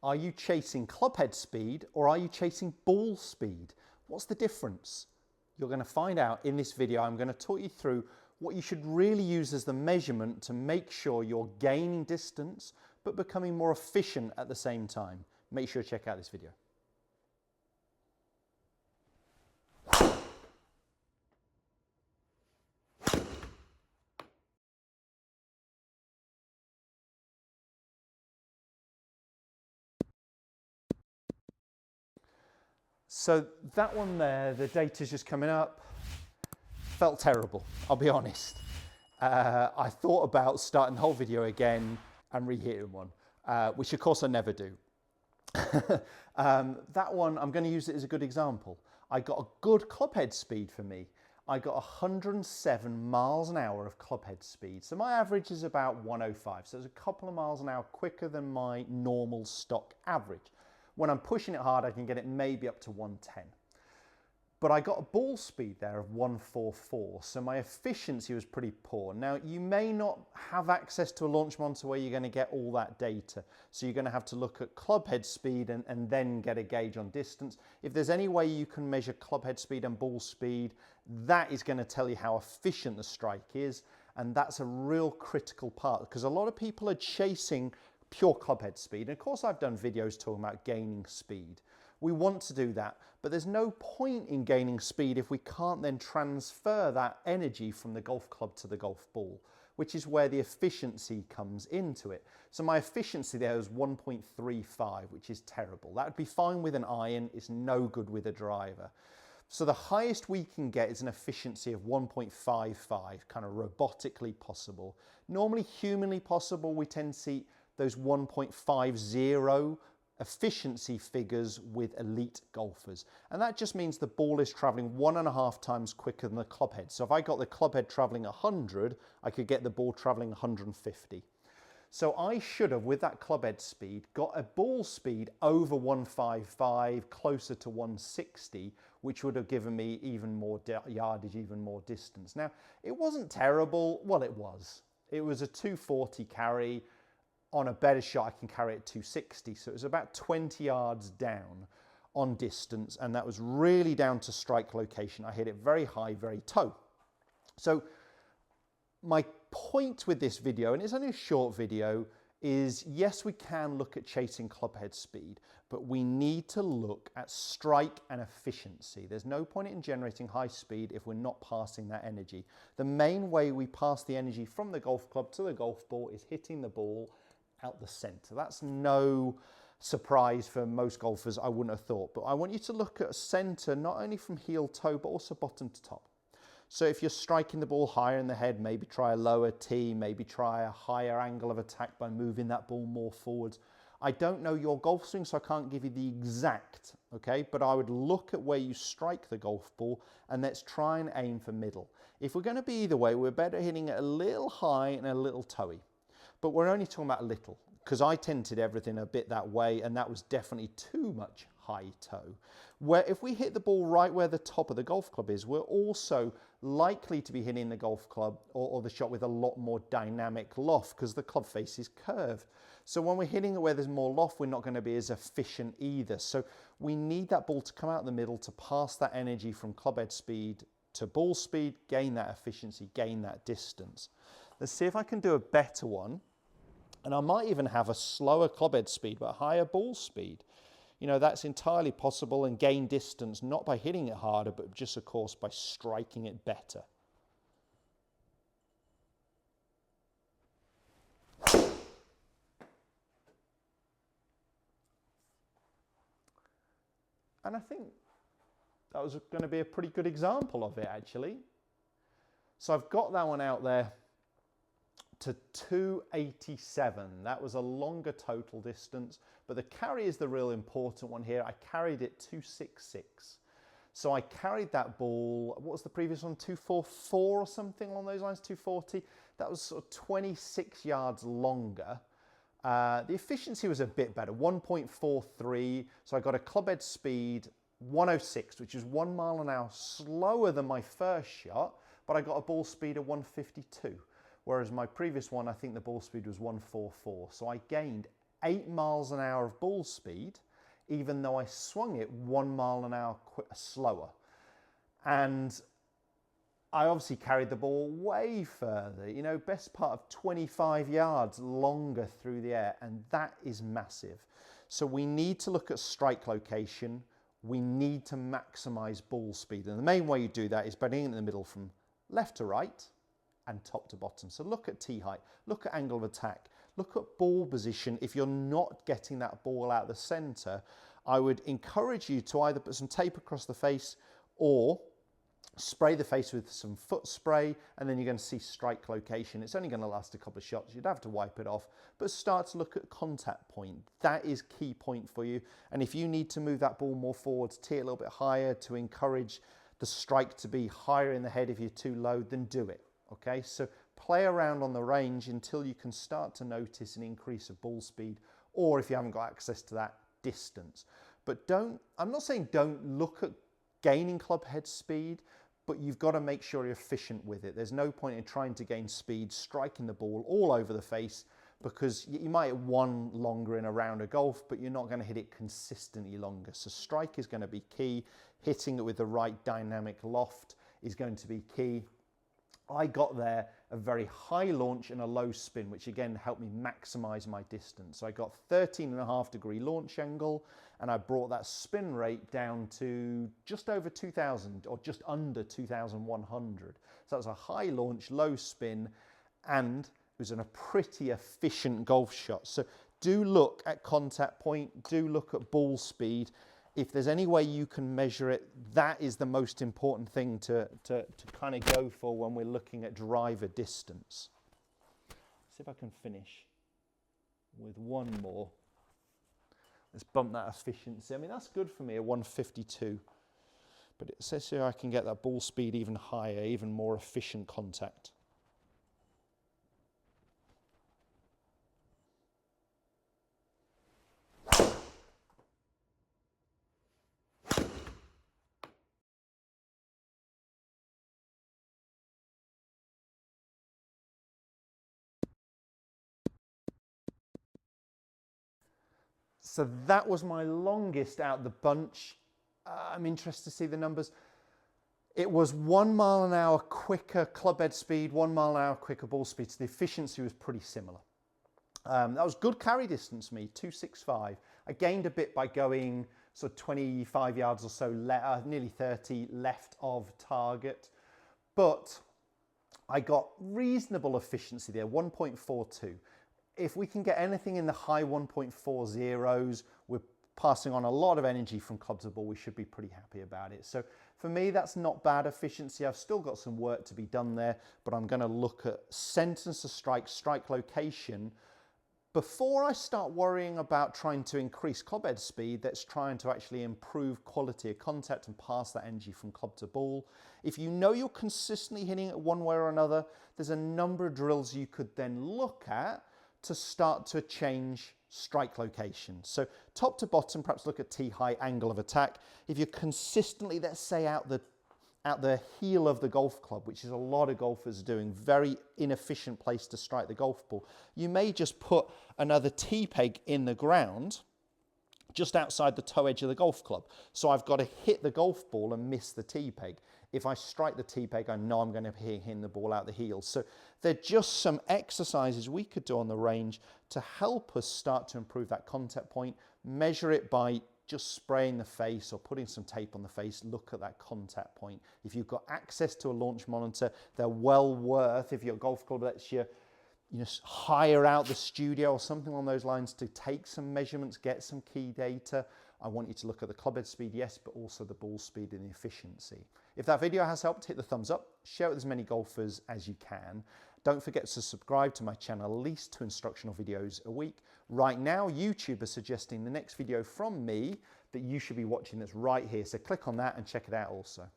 Are you chasing club head speed or are you chasing ball speed? What's the difference? You're going to find out in this video. I'm going to talk you through what you should really use as the measurement to make sure you're gaining distance but becoming more efficient at the same time. Make sure to check out this video. So that one there, the data's just coming up, felt terrible, I'll be honest. I thought about starting the whole video again and reheating one, which of course I never do. That one, I'm going to use it as a good example. I got a good club head speed for me. I got 107 miles an hour of club head speed. So my average is about 105. So it's a couple of miles an hour quicker than my normal stock average. When I'm pushing it hard, I can get it maybe up to 110. But I got a ball speed there of 144, so my efficiency was pretty poor. Now, you may not have access to a launch monitor where you're going to get all that data. So you're going to have to look at club head speed and then get a gauge on distance. If there's any way you can measure club head speed and ball speed, that is going to tell you how efficient the strike is. And that's a real critical part because a lot of people are chasing pure club head speed. And of course, I've done videos talking about gaining speed. We want to do that, but there's no point in gaining speed if we can't then transfer that energy from the golf club to the golf ball, which is where the efficiency comes into it. So my efficiency there was 1.35, which is terrible. That would be fine with an iron, it's no good with a driver. So the highest we can get is an efficiency of 1.55, kind of robotically possible. Normally humanly possible, we tend to see those 1.50 efficiency figures with elite golfers. And that just means the ball is traveling 1.5 times quicker than the club head. So if I got the club head traveling 100, I could get the ball traveling 150. So I should have, with that club head speed, got a ball speed over 155, closer to 160, which would have given me even more yardage, even more distance. Now, it wasn't terrible. Well, it was. It was a 240 carry. On a better shot, I can carry it 260. So it was about 20 yards down on distance. And that was really down to strike location. I hit it very high, very toe. So my point with this video, and it's only a short video, is yes, we can look at chasing club head speed, but we need to look at strike and efficiency. There's no point in generating high speed if we're not passing that energy. The main way we pass the energy from the golf club to the golf ball is hitting the ball out the center. That's no surprise for most golfers, I wouldn't have thought. But I want you to look at a center, not only from heel toe, but also bottom to top. So if you're striking the ball higher in the head, maybe try a lower tee, maybe try a higher angle of attack by moving that ball more forwards. I don't know your golf swing, so I can't give you the exact, okay? But I would look at where you strike the golf ball and let's try and aim for middle. If we're going to be either way, we're better hitting it a little high and a little toey. But we're only talking about a little, because I tented everything a bit that way, and that was definitely too much high toe. Where if we hit the ball right where the top of the golf club is, we're also likely to be hitting the golf club or the shot with a lot more dynamic loft, because the club face is curved. So when we're hitting it where there's more loft, we're not going to be as efficient either. So we need that ball to come out the middle to pass that energy from club head speed to ball speed, gain that efficiency, gain that distance. Let's see if I can do a better one. And I might even have a slower club head speed, but a higher ball speed. You know, that's entirely possible, and gain distance, not by hitting it harder, but just, of course, by striking it better. And I think that was going to be a pretty good example of it, actually. So I've got that one out there to 287. That was a longer total distance, but the carry is the real important one here. I carried it 266. So I carried that ball, what was the previous one, 244 or something along those lines, 240. That was sort of 26 yards longer. The efficiency was a bit better, 1.43. So I got a club head speed 106, which is 1 mile an hour slower than my first shot, but I got a ball speed of 152. Whereas my previous one, I think the ball speed was 144. So I gained 8 miles an hour of ball speed, even though I swung it 1 mile an hour slower. And I obviously carried the ball way further, you know, best part of 25 yards longer through the air, and that is massive. So we need to look at strike location. We need to maximize ball speed. And the main way you do that is by being in the middle from left to right and top to bottom. So look at tee height, look at angle of attack, look at ball position. If you're not getting that ball out of the center, I would encourage you to either put some tape across the face or spray the face with some foot spray, and then you're going to see strike location. It's only going to last a couple of shots. You'd have to wipe it off, but start to look at contact point. That is key point for you. And if you need to move that ball more forwards, tee it a little bit higher to encourage the strike to be higher in the head if you're too low, then do it. Okay, so play around on the range until you can start to notice an increase of ball speed, or if you haven't got access to that, distance. But I'm not saying don't look at gaining club head speed, but you've got to make sure you're efficient with it. There's no point in trying to gain speed, striking the ball all over the face, because you might hit one longer in a round of golf, but you're not going to hit it consistently longer. So strike is going to be key. Hitting it with the right dynamic loft is going to be key. I got there a very high launch and a low spin, which again helped me maximize my distance. So I got 13.5-degree launch angle, and I brought that spin rate down to just over 2,000 or just under 2,100. So that was a high launch, low spin, and it was in a pretty efficient golf shot. So do look at contact point, do look at ball speed. If there's any way you can measure it, that is the most important thing to kind of go for when we're looking at driver distance. See if I can finish with one more. Let's bump that efficiency. I mean, that's good for me at 152. But it says here I can get that ball speed even higher, even more efficient contact. So that was my longest out the bunch. I'm interested to see the numbers. It was 1 mile an hour quicker club head speed, 1 mile an hour quicker ball speed. So the efficiency was pretty similar. That was good carry distance for me, 265. I gained a bit by going sort of 25 yards or so, nearly 30 left of target. But I got reasonable efficiency there, 1.42. If we can get anything in the high 1.40s, we're passing on a lot of energy from club to ball. We should be pretty happy about it. So for me, that's not bad efficiency. I've still got some work to be done there, but I'm going to look at sentence to strike, strike location, before I start worrying about trying to increase club head speed. That's trying to actually improve quality of contact and pass that energy from club to ball. If you know you're consistently hitting it one way or another, there's a number of drills you could then look at to start to change strike location. So top to bottom, perhaps look at tee height, angle of attack. If you're consistently, let's say, out the heel of the golf club, which is a lot of golfers doing, very inefficient place to strike the golf ball, you may just put another tee peg in the ground just outside the toe edge of the golf club. So I've got to hit the golf ball and miss the tee peg. If I strike the tee peg, I know I'm going to be hitting the ball out the heel. So they're just some exercises we could do on the range to help us start to improve that contact point. Measure it by just spraying the face or putting some tape on the face. Look at that contact point. If you've got access to a launch monitor, they're well worth, if your golf club lets you hire out the studio or something along those lines to take some measurements, get some key data. I want you to look at the club head speed, yes, but also the ball speed and the efficiency. If that video has helped, hit the thumbs up, share it with as many golfers as you can. Don't forget to subscribe to my channel, at least 2 instructional videos a week. Right now, YouTube is suggesting the next video from me that you should be watching that's right here. So click on that and check it out also.